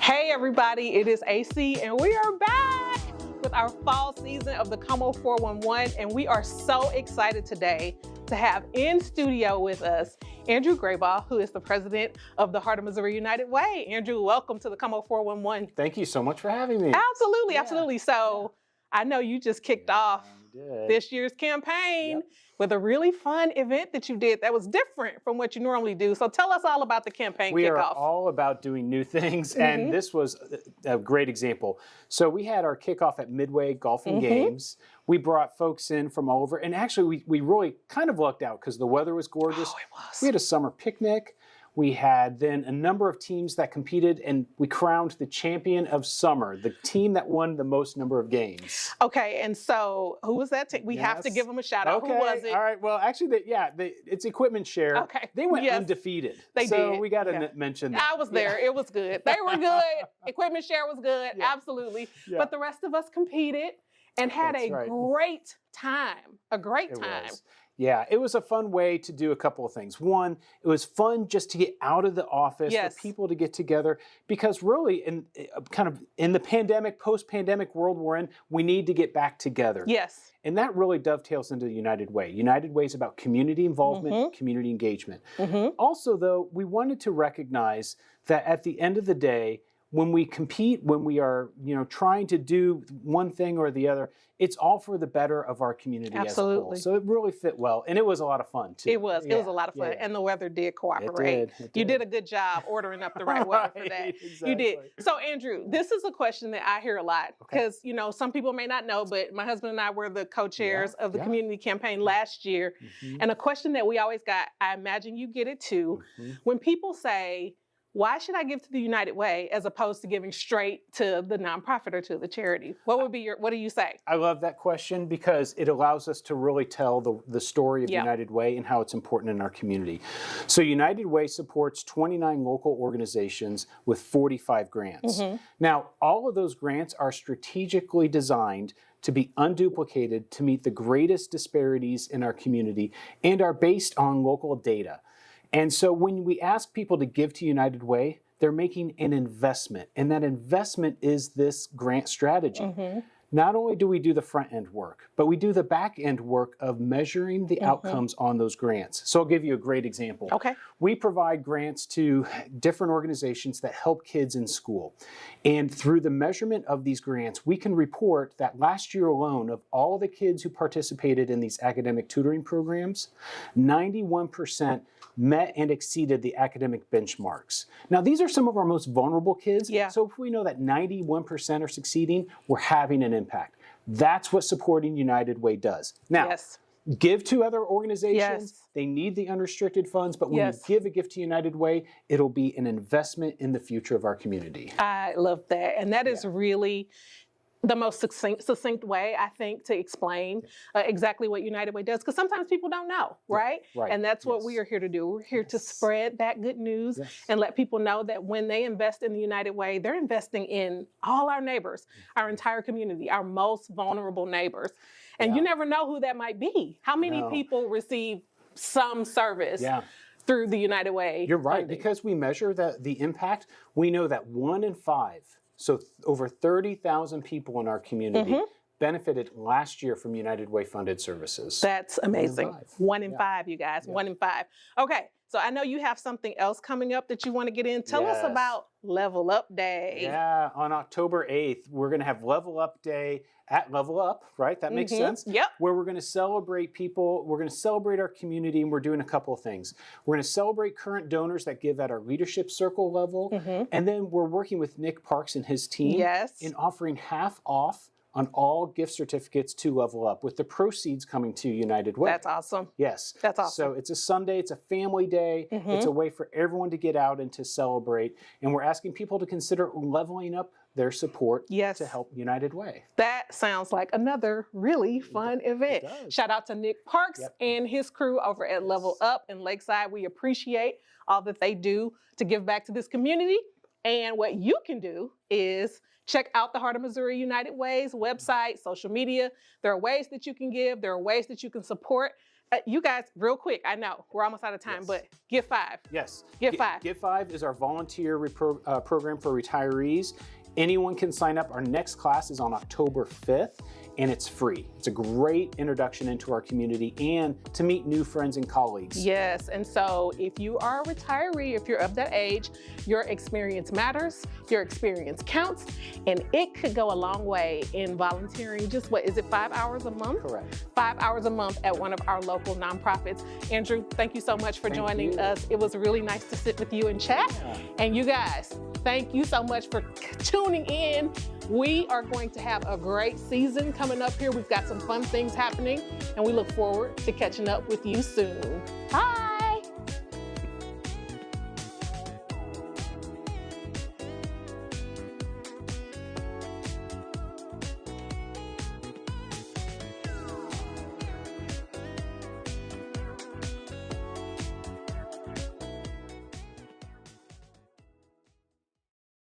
Hey everybody, it is AC and we are back with our fall season of the Como 411, and we are so excited today to have in studio with us Andrew Grayball, who is the president of the Heart of Missouri United Way. Andrew, welcome to the Como 411. Thank you so much for having me. Absolutely, absolutely. So I know you just kicked off this year's campaign with a really fun event that you did that was different from what you normally do. So tell us all about the campaign kickoff. We are all about doing new things, and this was a great example. So we had our kickoff at Midway Golf and Games. We brought folks in from all over, and actually we really kind of lucked out because the weather was gorgeous. Oh, it was. We had a summer picnic. We had then a number of teams that competed, and we crowned the champion of summer, the team that won the most number of games. Okay, and so who was that team? We have to give them a shout out. Okay. Who was it? All right. Well, actually, it's Equipment Share. Okay. They went undefeated. They so did. we got to mention that. I was there. It was good. They were good. Equipment Share was good. Absolutely. Yeah. But the rest of us competed and had great time. A great time. Yeah, it was a fun way to do a couple of things. One, it was fun just to get out of the office, for people to get together, because really, in the pandemic, post-pandemic world we're in, we need to get back together. Yes. And that really dovetails into the United Way. United Way is about community involvement, community engagement. Also, though, we wanted to recognize that at the end of the day, when we compete, when we are, trying to do one thing or the other, it's all for the better of our community as a whole. So it really fit well, and it was a lot of fun too. It was. It was a lot of fun, and the weather did cooperate. It did. You did a good job ordering up the right weather for that. Exactly. You did. So Andrew, this is a question that I hear a lot because some people may not know, but my husband and I were the co-chairs of the community campaign last year, and a question that we always got, I imagine you get it too, when people say, why should I give to the United Way as opposed to giving straight to the nonprofit or to the charity? What do you say? I love that question because it allows us to really tell the story of United Way and how it's important in our community. So United Way supports 29 local organizations with 45 grants. Now, all of those grants are strategically designed to be unduplicated to meet the greatest disparities in our community and are based on local data. And so when we ask people to give to United Way, they're making an investment, and that investment is this grant strategy. Not only do we do the front end work, but we do the back end work of measuring the outcomes on those grants. So I'll give you a great example. Okay. We provide grants to different organizations that help kids in school. And through the measurement of these grants, we can report that last year alone, of all the kids who participated in these academic tutoring programs, 91% met and exceeded the academic benchmarks. Now, these are some of our most vulnerable kids. So if we know that 91% are succeeding, we're having an impact. That's what supporting United Way does. Now, give to other organizations. They need the unrestricted funds, but when you give a gift to United Way, it'll be an investment in the future of our community. I love that. And that is really the most succinct way, I think, to explain exactly what United Way does, because sometimes people don't know, right? And that's what we are here to do. We're here to spread that good news and let people know that when they invest in the United Way, they're investing in all our neighbors, our entire community, our most vulnerable neighbors. And you never know who that might be. How many people receive some service through the United Way? You're right, because we measure the impact. We know that 1 in 5, so over 30,000 people in our community benefited last year from United Way funded services. That's amazing. 1 in 5, you guys. 1 in 5. Okay, so I know you have something else coming up that you want to get in. Tell us about Level Up Day. Yeah, on October 8th, we're going to have Level Up Day at Level Up, right? That makes sense? Where we're going to celebrate people, we're going to celebrate our community, and we're doing a couple of things. We're going to celebrate current donors that give at our leadership circle level, and then we're working with Nick Parks and his team in offering half off on all gift certificates to Level Up, with the proceeds coming to United Way. That's awesome. Yes. That's awesome. So it's a Sunday, it's a family day, it's a way for everyone to get out and to celebrate, and we're asking people to consider leveling up their support to help United Way. That sounds like another really fun event. Shout out to Nick Parks and his crew over at Level Up in Lakeside. We appreciate all that they do to give back to this community. And what you can do is check out the Heart of Missouri United Way's website, social media. There are ways that you can give. There are ways that you can support. You guys, real quick, I know we're almost out of time, Yes. but Give 5. Yes. Give 5. Give 5 is our volunteer program for retirees. Anyone can sign up. Our next class is on October 5th, and it's free. It's a great introduction into our community and to meet new friends and colleagues. Yes, and so if you are a retiree, if you're of that age, your experience matters, your experience counts, and it could go a long way in volunteering just, 5 hours a month? Correct. 5 hours a month at one of our local nonprofits. Andrew, thank you so much for joining us. It was really nice to sit with you and chat. Yeah. And you guys, thank you so much for tuning in. We are going to have a great season coming up here. We've got some fun things happening, and we look forward to catching up with you soon. Bye.